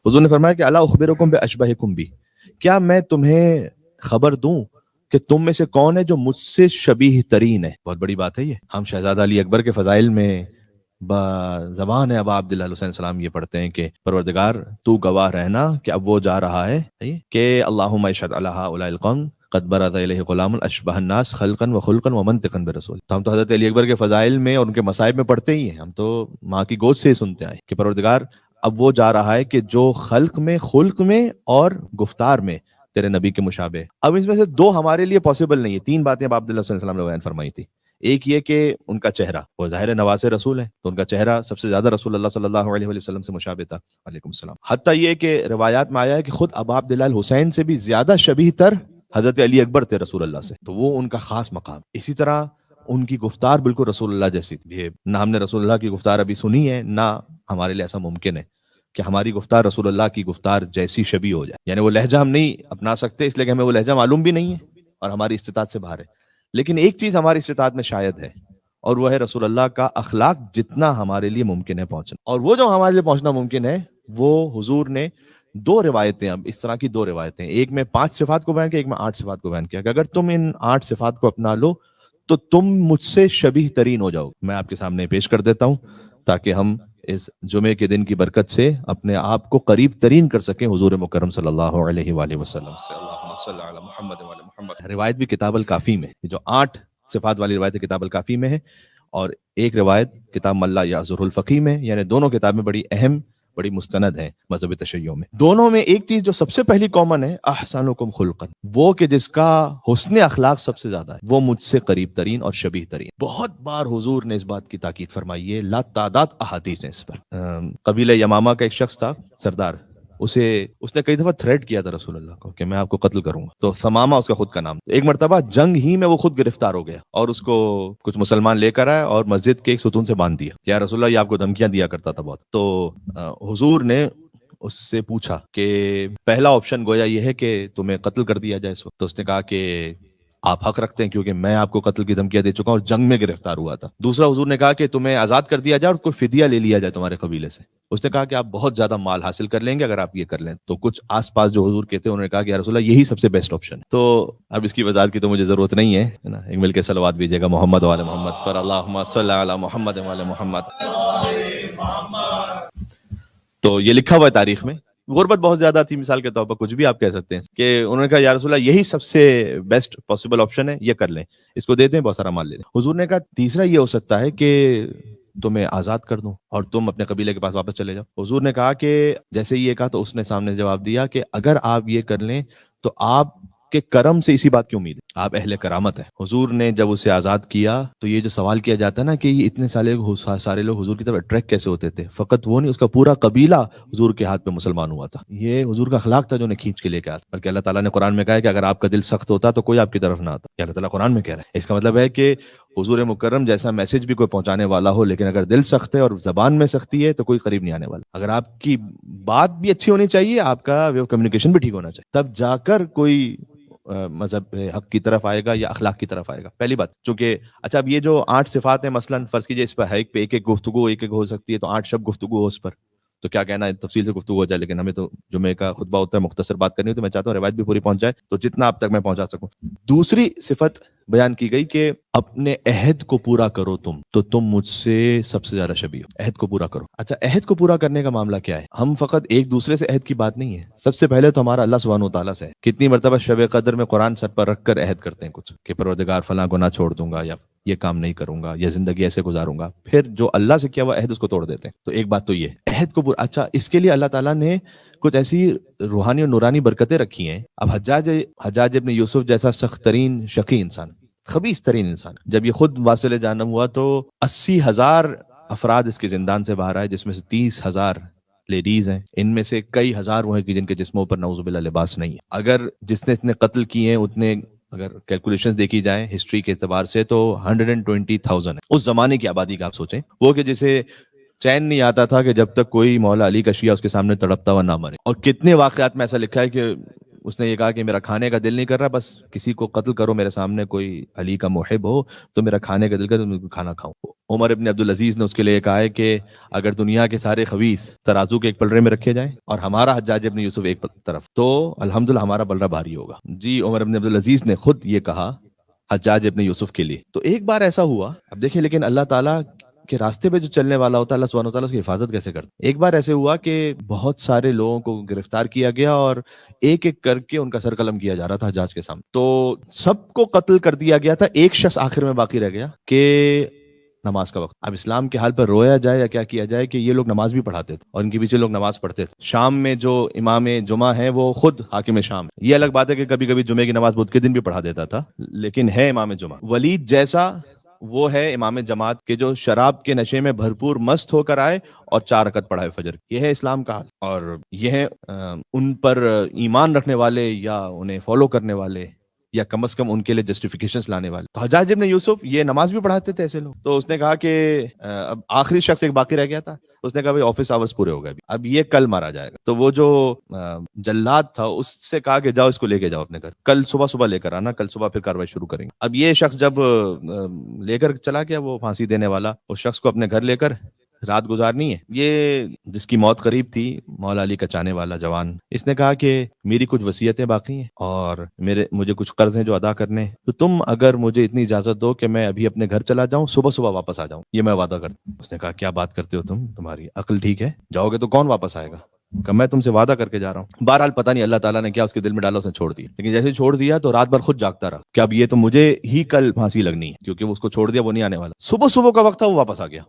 حضور نے فرمایا کہ الا اخبرکم باشبہکم بی، کیا میں تمہیں خبر دوں کہ تم میں سے کون ہے جو مجھ سے شبیہ ترین ہے. بہت بڑی بات ہے یہ. ہم شہزادہ علی اکبر کے فضائل میں زبان ہے ابا عبداللہ حسین السلام یہ پڑھتے ہیں کہ پروردگار تو گواہ رہنا کہ اب وہ جا رہا ہے کہ اللہم اشہد علی ہؤلاء القوم قد برز الیہ غلام اشبہ الناس خلقا وخلقا ومنطقا برسول. تو ہم تو حضرت علی اکبر کے فضائل میں اور ان کے مصائب میں پڑھتے ہی ہیں، ہم تو ماں کی گود سے ہی سنتے آئے کہ پروردگار اب وہ جا رہا ہے کہ جو خلق میں، خلق میں اور گفتار میں تیرے نبی کے مشابہ. اب اس میں سے دو ہمارے لیے پاسبل نہیں ہے. تین باتیں ابا عبداللہ صلی اللہ علیہ وسلم نے بیان فرمائی تھی. ایک یہ کہ ان کا چہرہ، وہ ظاہر نواز رسول ہے تو ان کا چہرہ سب سے زیادہ رسول اللہ صلی اللہ علیہ وسلم سے مشابہ تھا. علیکم السلام. حتیٰ یہ کہ روایات میں آیا ہے کہ خود ابا عبداللہ الحسین سے بھی زیادہ شبیہ تر حضرت علی اکبر تھے رسول اللہ سے، تو وہ ان کا خاص مقام. اسی طرح ان کی گفتار بالکل رسول اللہ جیسی تھی. نہ ہم نے رسول اللہ کی گفتار ابھی سنی ہے، نہ ہمارے لیے ایسا ممکن ہے کہ ہماری گفتار رسول اللہ کی گفتار جیسی شبیہ ہو جائے. یعنی وہ لہجہ ہم نہیں اپنا سکتے اس لیے کہ ہمیں وہ لہجہ معلوم بھی نہیں ہے اور ہماری استطاعت سے باہر ہے. لیکن ایک چیز ہماری استطاعت میں شاید ہے، اور وہ ہے رسول اللہ کا اخلاق جتنا ہمارے لیے ممکن ہے پہنچنا. اور وہ جو ہمارے لیے پہنچنا ممکن ہے وہ حضور نے دو روایتیں، اب اس طرح کی دو روایتیں، ایک میں 5 صفات کو بیان کیا، ایک میں 8 صفات کو بیان کیا کہ اگر تم ان 8 صفات کو اپنا لو تو تم مجھ سے شبیہ ترین ہو جاؤ. میں آپ کے سامنے پیش کر دیتا ہوں تاکہ ہم اس جمعے کے دن کی برکت سے اپنے آپ کو قریب ترین کر سکیں حضور مکرم صلی اللہ علیہ وآلہ وسلم سے. اللہم صلی علی محمد وعلی محمد. روایت بھی کتاب الکافی میں، جو 8 صفات والی روایت کتاب الکافی میں ہے، اور ایک روایت کتاب ملا یعذر الفقی میں. یعنی دونوں کتابیں بڑی اہم، بڑی مستند ہیں مذہب تشیع میں. دونوں میں ایک چیز جو سب سے پہلی کامن ہے، احسنکم خلقا، وہ کہ جس کا حسن اخلاق سب سے زیادہ ہے وہ مجھ سے قریب ترین اور شبیہ ترین. بہت بار حضور نے اس بات کی تاکید فرمائی ہے، لا تعداد احادیث ہیں اس پر. قبیلہ یمامہ کا ایک شخص تھا سردار، اس نے کئی دفعہ تھریٹ کیا تھا رسول اللہ کو کہ میں آپ کو قتل کروں گا. تو ثمامہ اس کا خود کا نام. ایک مرتبہ جنگ ہی میں وہ خود گرفتار ہو گیا اور اس کو کچھ مسلمان لے کر آئے اور مسجد کے ایک ستون سے باندھ دیا. یا رسول اللہ یہ آپ کو دھمکیاں دیا کرتا تھا بہت. تو حضور نے اس سے پوچھا کہ پہلا آپشن گویا یہ ہے کہ تمہیں قتل کر دیا جائے اس وقت. تو اس نے کہا کہ آپ حق رکھتے ہیں کیونکہ میں آپ کو قتل کی دھمکیاں دے چکا ہوں اور جنگ میں گرفتار ہوا تھا. دوسرا حضور نے کہا کہ تمہیں آزاد کر دیا جائے اور کوئی فدیہ لے لیا جائے تمہارے قبیلے سے. اس نے کہا کہ آپ بہت زیادہ مال حاصل کر لیں گے اگر آپ یہ کر لیں. تو کچھ آس پاس جو حضور کے تھے انہوں نے کہا کہ یا رسول اللہ یہی سب سے بیسٹ آپشن ہے. تو اب اس کی وضاحت کی تو مجھے ضرورت نہیں ہے نا. ایک مل کے صلوات بھیجیے گا محمد وعلی محمد پر. اللہم صلی علی محمد وعلی محمد. تو یہ لکھا ہوا ہے تاریخ میں. غربت بہت زیادہ تھی، مثال کے طور پر کچھ بھی آپ کہہ سکتے ہیں کہ انہوں نے کہا یا رسول اللہ یہی سب سے بیسٹ پاسبل آپشن ہے، یہ کر لیں، اس کو دیتے ہیں بہت سارا مال لے لیں. حضور نے کہا تیسرا یہ ہو سکتا ہے کہ تمہیں آزاد کر دوں اور تم اپنے قبیلے کے پاس واپس چلے جاؤ. حضور نے کہا کہ جیسے یہ کہا تو اس نے سامنے جواب دیا کہ اگر آپ یہ کر لیں تو آپ کے کرم سے اسی بات کی امید ہے، آپ اہل کرامت ہیں. حضور نے جب اسے آزاد کیا تو یہ جو سوال کیا جاتا ہے نا کہ یہ اتنے سارے لوگ حضور کی طرف اٹریکٹ کیسے ہوتے تھے، فقط وہ نہیں، اس کا پورا قبیلہ حضور کے ہاتھ پہ مسلمان ہوا تھا. یہ حضور کا اخلاق تھا جو نے کھینچ کے لے کے آیا. بلکہ اللہ تعالیٰ نے قرآن میں کہا ہے کہ اگر آپ کا دل سخت ہوتا تو کوئی آپ کی طرف نہ آتا. یہ اللہ تعالیٰ قرآن میں کہہ رہا ہے. اس کا مطلب ہے کہ حضور مکرم جیسا میسج بھی کوئی پہنچانے والا ہو، لیکن اگر دل سخت ہے اور زبان میں سختی ہے تو کوئی قریب نہیں آنے والا. اگر آپ کی بات بھی اچھی ہونی چاہیے، آپ کا وے آف کمیونیکیشن بھی ٹھیک ہونا چاہیے، تب جا کر کوئی مذہب حق کی طرف آئے گا یا اخلاق کی طرف آئے گا. پہلی بات چونکہ اچھا اب یہ جو 8 صفات ہیں، مثلا فرض کیجئے اس پر ہے ایک ایک گفتگو ایک ایک ہو سکتی ہے، تو 8 شب گفتگو ہو اس پر تو کیا کہنا ہے، تفصیل سے گفتگو ہو جائے. لیکن ہمیں تو جمعے کا خطبہ ہوتا ہے، مختصر بات کرنی ہے، تو میں چاہتا ہوں روایت بھی پوری پہنچ جائے تو جتنا اب تک میں پہنچا سکوں. دوسری صفت بیان کی گئی کہ اپنے عہد کو پورا کرو تو تم مجھ سے سب سے زیادہ شبیہ ہو. عہد کو پورا کرو. اچھا عہد کو پورا کرنے کا معاملہ کیا ہے؟ ہم فقط ایک دوسرے سے عہد کی بات نہیں ہے، سب سے پہلے تو ہمارا اللہ سبحانہ و تعالیٰ سے ہے. کتنی مرتبہ شب قدر میں قرآن سر پر رکھ کر عہد کرتے ہیں کچھ کہ پروردگار فلاں گناہ چھوڑ دوں گا، یا یہ کام نہیں کروں گا، یا زندگی ایسے گزاروں گا. پھر جو اللہ سے کیا ہوا عہد اس کو توڑ دیتے ہیں. تو ایک بات تو یہ عہد کو پورا. اچھا اس کے لیے اللہ تعالیٰ نے کچھ ایسی روحانی اور نورانی برکتیں رکھی ہیں. اب حجاج ابن یوسف جیسا سخت ترین شقی انسان، خبیث ترین انسان، جب یہ خود واصل جہنم ہوا تو 80,000 افراد اس کے زندان سے باہر آئے، جس میں سے 30,000 لیڈیز ہیں. ان میں سے کئی ہزار وہ ہیں کہ جن کے جسموں پر نعوذ باللہ لباس نہیں ہے. اگر جس نے اتنے قتل کیے ہیں اتنے اگر کیلکولیشنز دیکھی جائیں ہسٹری کے اعتبار سے تو 120,000 ہے. اس زمانے کی آبادی کا آپ سوچیں، وہ کہ جسے چین نہیں آتا تھا کہ جب تک کوئی مولا علی کا شیعہ اس کے سامنے تڑپتا ہوا نہ مرے. اور کتنے واقعات میں ایسا لکھا ہے کہ اس نے یہ کہا کہ میرا کھانے کا دل نہیں کر رہا، بس کسی کو قتل کرو میرے سامنے، کوئی علی کا محب ہو تو میرا کھانے کا دل کر تو میں کھانا کھاؤں۔ عمر ابن عبدالعزیز نے اس کے لیے کہا ہے کہ اگر دنیا کے سارے خبیث ترازو کے ایک پلڑے میں رکھے جائیں اور ہمارا حجاج ابن یوسف ایک طرف، تو الحمدللہ ہمارا پلڑا بھاری ہوگا۔ جی عمر ابن عبدالعزیز نے خود یہ کہا حجاج ابن یوسف کے لیے۔ تو ایک بار ایسا ہوا، اب دیکھیں لیکن اللہ تعالیٰ کہ راستے پہ جو چلنے والا ہوتا ہے اللہ سبحانہ وتعالیٰ اس کی حفاظت کیسے کرتا ہے۔ ایک بار ایسے ہوا کہ بہت سارے لوگوں کو گرفتار کیا گیا اور ایک ایک کر کے ان کا سر قلم کیا جا رہا تھا حجاج کے سامنے، تو سب کو قتل کر دیا گیا تھا، ایک شخص آخر میں باقی رہ گیا کہ نماز کا وقت۔ اب اسلام کے حال پر رویا جائے یا کیا کیا جائے کہ یہ لوگ نماز بھی پڑھاتے تھے اور ان کے پیچھے لوگ نماز پڑھتے تھے۔ شام میں جو امام جمعہ ہے وہ خود حاکم شام ہے۔ یہ الگ بات ہے کہ کبھی کبھی جمعے کی نماز بدھ کے دن بھی پڑھا دیتا تھا، لیکن ہے امام جمعہ۔ ولید جیسا وہ ہے امام جماعت کے جو شراب کے نشے میں بھرپور مست ہو کر آئے اور 4 رکعت پڑھائے فجر۔ یہ ہے اسلام کا حال، اور یہ ہے ان پر ایمان رکھنے والے یا انہیں فالو کرنے والے یا کم از کم ان کے لیے جسٹیفیکیشنز لانے والے۔ تو حجاج ابن یوسف یہ نماز بھی پڑھاتے تھے ایسے لوگ، تو اس نے کہا کہ اب آخری شخص ایک باقی رہ گیا تھا، اس نے کہا بھائی آفس آورز پورے ہو گئے، اب یہ کل مارا جائے گا۔ تو وہ جو جلاد تھا اس سے کہا کہ جاؤ اس کو لے کے جاؤ اپنے گھر، کل صبح لے کر آنا، کل صبح پھر کاروائی شروع کریں گے۔ اب یہ شخص جب لے کر چلا گیا، وہ پھانسی دینے والا، اس شخص کو اپنے گھر لے کر رات گزارنی ہے۔ یہ جس کی موت قریب تھی، مولا علی کا چاہنے والا جوان، اس نے کہا کہ میری کچھ وصیتیں باقی ہیں اور مجھے کچھ قرض ہیں جو ادا کرنے ہیں، تو تم اگر مجھے اتنی اجازت دو کہ میں ابھی اپنے گھر چلا جاؤں، صبح واپس آ جاؤں، یہ میں وعدہ کرتا ہوں۔ اس نے کہا کیا بات کرتے ہو تم، تمہاری عقل ٹھیک ہے؟ جاؤ گے تو کون واپس آئے گا؟ کہ میں تم سے وعدہ کر کے جا رہا ہوں۔ بہرحال پتہ نہیں اللہ تعالیٰ نے کیا اس کے دل میں ڈالا، اس نے چھوڑ دیا، لیکن جیسے چھوڑ دیا تو رات بھر خود جاگتا رہا کہ اب یہ تو مجھے ہی کل پھانسی لگنی ہے، کیونکہ وہ اس کو چھوڑ دیا، وہ نہیں آنے والا۔ صبح کا وقت تھا، وہ واپس آ گیا۔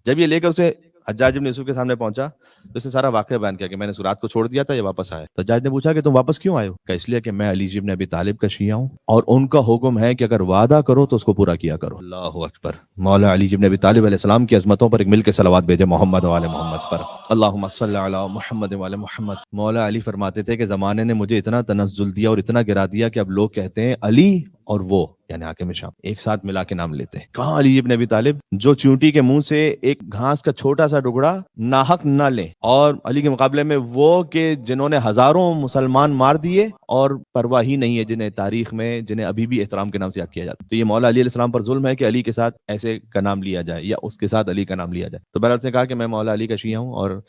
جب یہ لے کر اسے حجاج ابن یوسف کے سامنے پہنچا تو اس نے سارا واقعہ بیان کیا کہ میں نے رات کو چھوڑ دیا تھا، یہ واپس آیا۔ تو حجاج نے پوچھا کہ تم واپس کیوں آئے ہو؟ کہ اس لیے کہ میں علی ابن ابی طالب کا شیعہ ہوں اور ان کا حکم ہے کہ اگر وعدہ کرو تو اس کو پورا کیا کرو۔ اللہ اکبر۔ مولا علی ابن ابی طالب علیہ السلام کی عظمتوں پر ایک مل کے صلوات بھیجے محمد و آل محمد پر، اللہم صلی علی محمد و آل محمد۔ مولا علی فرماتے تھے کہ زمانے نے مجھے اتنا تنزل دیا اور اتنا گرا دیا کہ اب لوگ کہتے ہیں علی اور وہ یعنی حاکم شام ایک ساتھ ملا کے نام لیتے ہیں۔ کہاں علی ابن ابی طالب جو چیونٹی کے منہ سے ایک گھاس کا چھوٹا سا ٹکڑا ناحق نہ لیں، اور علی کے مقابلے میں وہ کہ جنہوں نے ہزاروں مسلمان مار دیے اور پرواہ ہی نہیں ہے، جنہیں تاریخ میں جنہیں ابھی بھی احترام کے نام سے یاد کیا جاتا ہے۔ تو یہ مولا علی علیہ السلام پر ظلم ہے کہ علی کے ساتھ ایسے کا نام لیا جائے یا اس کے ساتھ علی کا نام لیا جائے۔ تو بہرحال اس نے کہا کہ میں مولا علی کا شیعہ ہوں اور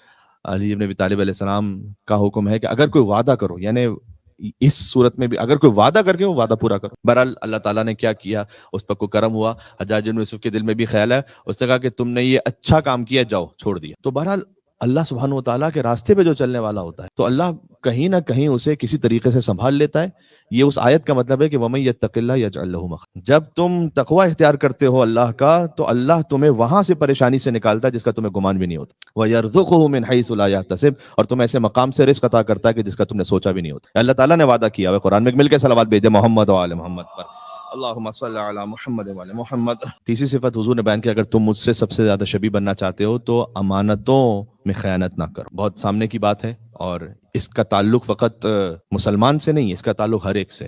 علی ابن ابی طالب علیہ السلام کا حکم ہے کہ اگر کوئی وعدہ کرو، یعنی اس صورت میں بھی اگر کوئی وعدہ کر کے وہ وعدہ پورا کرو۔ بہرحال اللہ تعالیٰ نے کیا کیا، اس پر کوئی کرم ہوا۔ حجاج بن یوسف کے دل میں بھی خیال ہے، اس نے کہا کہ تم نے یہ اچھا کام کیا، جاؤ، چھوڑ دیا۔ تو بہرحال اللہ سبحانہ و تعالیٰ کے راستے پہ جو چلنے والا ہوتا ہے تو اللہ کہیں نہ کہیں اسے کسی طریقے سے سنبھال لیتا ہے۔ یہ اس آیت کا مطلب ہے کہ وَمَن يَتَّقِ اللَّهَ يَجْعَل لَهُ مَخْرَجًا، جب تم تقوی اختیار کرتے ہو اللہ کا تو اللہ تمہیں وہاں سے پریشانی سے نکالتا ہے جس کا تمہیں گمان بھی نہیں ہوتا۔ وَيَرْزُقُهُ مِنْ حَيْثُ لَا يَحْتَسِبُ، اور تم ایسے مقام سے رزق عطا کرتا ہے کہ جس کا تم نے سوچا بھی نہیں ہوتا۔ اللہ تعالیٰ نے وعدہ کیا ہے، قرآن میں مل کے صلوات بھیجے محمد و آل محمد پر، اللہم صلی علی محمد و آل محمد۔ تیسری صفت حضور نے بیان کی، اگر تم مجھ سے سب سے زیادہ شبیہ بننا چاہتے ہو تو امانتوں میں خیانت نہ کرو۔ بہت سامنے کی بات ہے اور اس کا تعلق فقط مسلمان سے نہیں، اس کا تعلق ہر ایک سے۔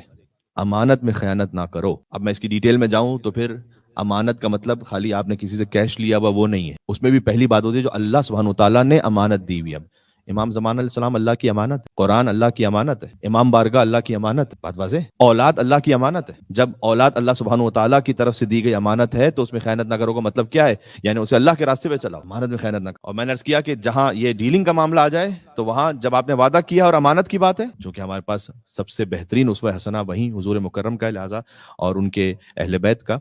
امانت میں خیانت نہ کرو۔ اب میں اس کی ڈیٹیل میں جاؤں تو پھر امانت کا مطلب خالی آپ نے کسی سے کیش لیا ہوا وہ نہیں ہے، اس میں بھی پہلی بات ہوتی ہے جو اللہ سبحانہ و تعالیٰ نے امانت دی ہوئی۔ اب امام زمان علیہ السلام اللہ کی امانت ہے، قرآن اللہ کی امانت ہے، امام بارگاہ اللہ کی امانت ہے، بات واضح، اولاد اللہ کی امانت ہے۔ جب اولاد اللہ سبحانہ و تعالیٰ کی طرف سے دی گئی امانت ہے تو اس میں خیانت نہ کرو کا مطلب کیا ہے؟ یعنی اسے اللہ کے راستے پہ چلاؤ، امانت میں خیانت نہ کرو۔ اور میں نے عرض کیا کہ جہاں یہ ڈیلنگ کا معاملہ آ جائے تو وہاں جب آپ نے وعدہ کیا اور امانت کی بات ہے، جو کہ ہمارے پاس سب سے بہترین اسوہ حسنہ وہی حضور مکرم کا لہٰذا اور ان کے اہل بیت کا،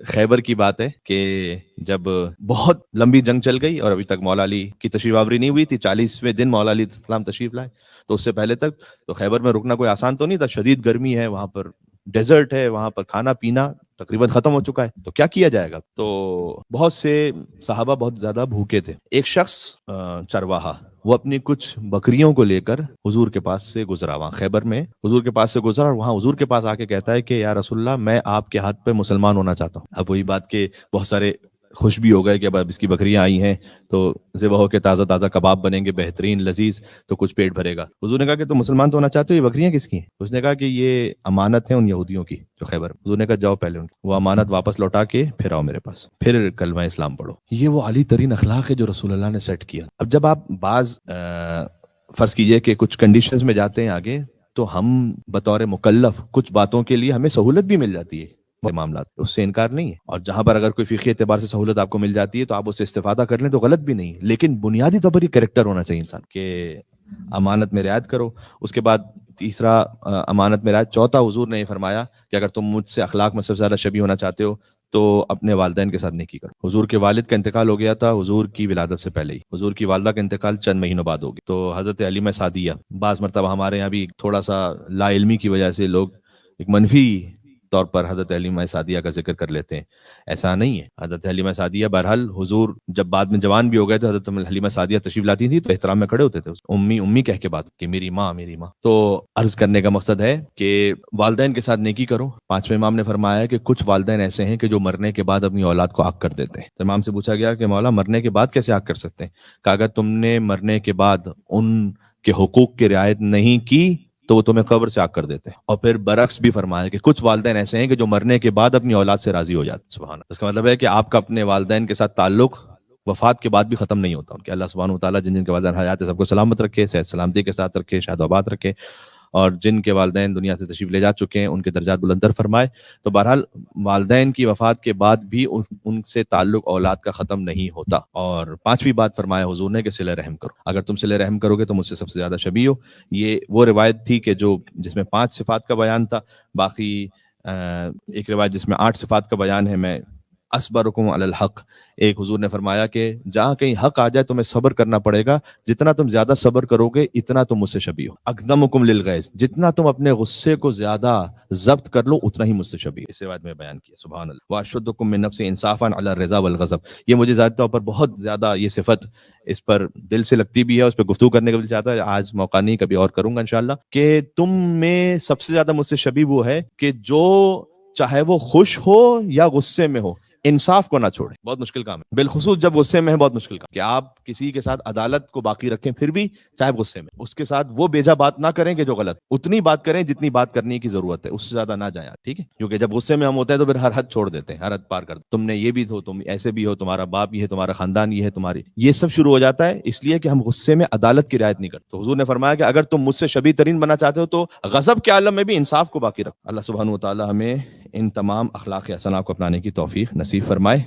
خیبر کی بات ہے کہ جب بہت لمبی جنگ چل گئی اور ابھی تک مولا علی کی تشریف آوری نہیں ہوئی تھی، 40ویں دن مولا علی السلام تشریف لائے، تو اس سے پہلے تک تو خیبر میں رکنا کوئی آسان تو نہیں تھا، شدید گرمی ہے وہاں پر، ڈیزرٹ ہے وہاں پر، کھانا پینا تقریباً ختم ہو چکا ہے، تو کیا کیا جائے گا؟ تو بہت سے صحابہ بہت زیادہ بھوکے تھے۔ ایک شخص چرواہا، وہ اپنی کچھ بکریوں کو لے کر حضور کے پاس سے گزرا، وہاں خیبر میں حضور کے پاس سے گزرا اور وہاں حضور کے پاس آ کے کہتا ہے کہ یا رسول اللہ میں آپ کے ہاتھ پہ مسلمان ہونا چاہتا ہوں۔ اب وہی بات کہ بہت سارے خوش بھی ہو گئے کہ اب اس کی بکریاں آئی ہیں تو ذبح ہو کے تازہ تازہ کباب بنیں گے بہترین لذیذ، تو کچھ پیٹ بھرے گا۔ حضور نے کہا کہ تم مسلمان تو ہونا چاہتے ہو، یہ بکریاں کس کی ہیں؟ اس نے کہا کہ یہ امانت ہے ان یہودیوں کی جو خیبر۔ حضور نے کہا جاؤ پہلے وہ امانت واپس لوٹا کے پھر آؤ میرے پاس، پھر کلمہ اسلام پڑھو۔ یہ وہ عالی ترین اخلاق ہے جو رسول اللہ نے سیٹ کیا۔ اب جب آپ بعض فرض کیجئے کہ کچھ کنڈیشنز میں جاتے ہیں آگے تو ہم بطور مکلف کچھ باتوں کے لیے ہمیں سہولت بھی مل جاتی ہے معاملات، اس سے انکار نہیں ہے، اور جہاں پر اگر کوئی فقہی اعتبار سے سہولت آپ کو مل جاتی ہے تو آپ اس سے استفادہ کر لیں تو غلط بھی نہیں، لیکن بنیادی طور پر یہ کریکٹر ہونا چاہیے انسان کہ امانت میں رعایت کرو۔ اس کے بعد تیسرا امانت میں رعایت، چوتھا حضور نے یہ فرمایا کہ اگر تم مجھ سے اخلاق میں سب سے زیادہ شبیہ ہونا چاہتے ہو تو اپنے والدین کے ساتھ نیکی کرو۔ حضور کے والد کا انتقال ہو گیا تھا حضور کی ولادت سے پہلے ہی، حضور کی والدہ کا انتقال چند مہینوں بعد ہو گیا، تو حضرت حلیمہ سعدیہ، بعض مرتبہ ہمارے یہاں بھی تھوڑا سا لا علمی کی وجہ سے لوگ ایک منفی طور پر حضرت حلیمہ سعدیہ کا ذکر کر لیتے ہیں، ایسا نہیں ہے۔ حضرت حلیمہ سعدیہ بہرحال حضور جب بعد میں جوان بھی ہو گئے تو حضرت حلیمہ سعدیہ تشریف لاتی تھی تو احترام میں کھڑے ہوتے تھے، امی امی کہہ کے بات کہ میری ماں میری ماں۔ تو عرض کرنے کا مقصد ہے کہ والدین کے ساتھ نیکی کرو۔ پانچویں امام نے فرمایا کہ کچھ والدین ایسے ہیں کہ جو مرنے کے بعد اپنی اولاد کو آگ کر دیتے ہیں۔ تو امام سے پوچھا گیا کہ مولا مرنے کے بعد کیسے آگ کر سکتے ہیں؟ کہ اگر تم نے مرنے کے بعد ان کے حقوق کی رعایت نہیں کی تو وہ تمہیں قبر سے آگ کر دیتے ہیں۔ اور پھر برعکس بھی فرمایا کہ کچھ والدین ایسے ہیں کہ جو مرنے کے بعد اپنی اولاد سے راضی ہو جاتے ہیں۔ سبحان اللہ۔ اس کا مطلب ہے کہ آپ کا اپنے والدین کے ساتھ تعلق وفات کے بعد بھی ختم نہیں ہوتا، ان کے اللہ سبحانہ وتعالیٰ جن کے والدین حیات ہے سب کو سلامت رکھے، صحت سلامتی کے ساتھ رکھے، شاد و آباد رکھے، اور جن کے والدین دنیا سے تشریف لے جا چکے ہیں ان کے درجات بلندر فرمائے۔ تو بہرحال والدین کی وفات کے بعد بھی ان سے تعلق اولاد کا ختم نہیں ہوتا۔ اور پانچویں بات فرمایا حضور نے کہ صلہ رحم کرو، اگر تم صلہ رحم کرو گے تو مجھ سے سب سے زیادہ شبیہ ہو۔ یہ وہ روایت تھی کہ جس میں 5 صفات کا بیان تھا، باقی ایک روایت جس میں 8 صفات کا بیان ہے، میں اصبرکم علی الحق، ایک حضور نے فرمایا کہ جہاں کہیں حق آ جائے تمہیں صبر کرنا پڑے گا، جتنا تم زیادہ صبر کرو گے اتنا تم مجھ سے شبیہ ہو۔ اقدمکم للغیظ، جتنا تم اپنے غصے کو زیادہ ضبط کر لو اتنا ہی مجھ سے شبیہ، اس روایت میں بیان کیا۔ سبحان اللہ۔ واشدکم من نفس انصافا علی الرضا والغضب، یہ مجھے ذاتی طور پر بہت زیادہ یہ صفت اس پر دل سے لگتی بھی ہے، اس پہ گفتگو کرنے کا بھی چاہتا ہے، آج موقع نہیں، کبھی اور کروں گا انشاءاللہ، کہ تم میں سب سے زیادہ مجھ سے شبیہ وہ ہے کہ جو چاہے وہ خوش ہو یا غصے میں ہو انصاف کو نہ چھوڑے۔ بہت مشکل کام ہے، بالخصوص جب غصے میں ہے، بہت مشکل کام کہ آپ کسی کے ساتھ عدالت کو باقی رکھیں، پھر بھی چاہے غصے میں، اس کے ساتھ وہ بیجا بات نہ کریں کہ جو غلط، اتنی بات کریں جتنی بات کرنے کی ضرورت ہے، اس سے زیادہ نہ جائیں، ٹھیک ہے؟ کیونکہ جب غصے میں ہم ہوتے ہیں تو پھر ہر حد چھوڑ دیتے ہیں، ہر حد پار کر دیتے، تم نے یہ بھی ہو، تم ایسے بھی ہو، تمہارا باپ یہ ہے، تمہارا خاندان یہ ہے، تمہاری یہ سب شروع ہو جاتا ہے، اس لیے کہ ہم غصے میں عدالت کی رعایت نہیں کرتے۔ تو حضور نے فرمایا کہ اگر تم مجھ سے شبیہ ترین بننا چاہتے ہو تو غضب کے عالم میں بھی انصاف کو باقی رکھو۔ اللہ سبحانہ و تعالی ہمیں ان تمام اخلاق حسنہ کو اپنانے کی توفیق نصیب فرمائے۔